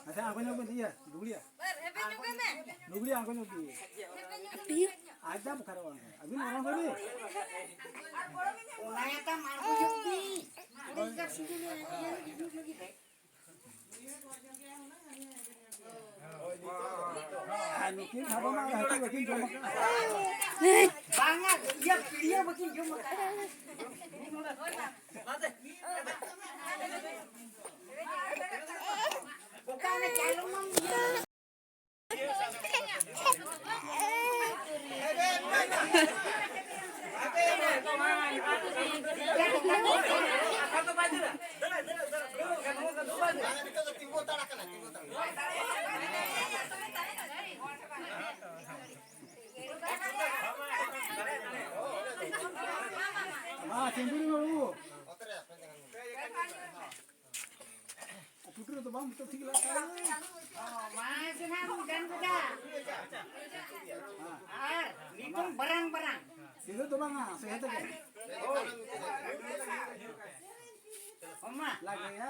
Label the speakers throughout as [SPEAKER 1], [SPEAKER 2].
[SPEAKER 1] अच्छा आंखों में दिया डुगलिया डुगलिया आंखों में दी आज तक खराब है अभी नरम कर दे
[SPEAKER 2] ओनाया का मारको युक्ति इसका सीधे में लगी है
[SPEAKER 1] लेकिन खाबो मार है लेकिन जो
[SPEAKER 2] बांगा ये पीड़िया बकिन जो मत ओका में चालू मम
[SPEAKER 1] हाँ चंदुरी में वो टूटे तो बाम तो ठीक लगता है
[SPEAKER 2] मां से ना गन बजा हां नीतुम बरang
[SPEAKER 1] itu tuh bang, sehat aja.
[SPEAKER 2] Oma,
[SPEAKER 1] lagi ya.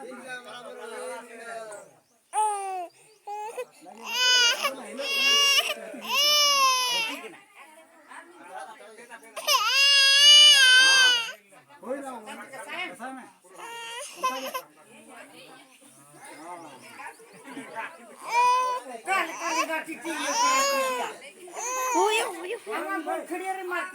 [SPEAKER 2] Jangan berkeliaran mak.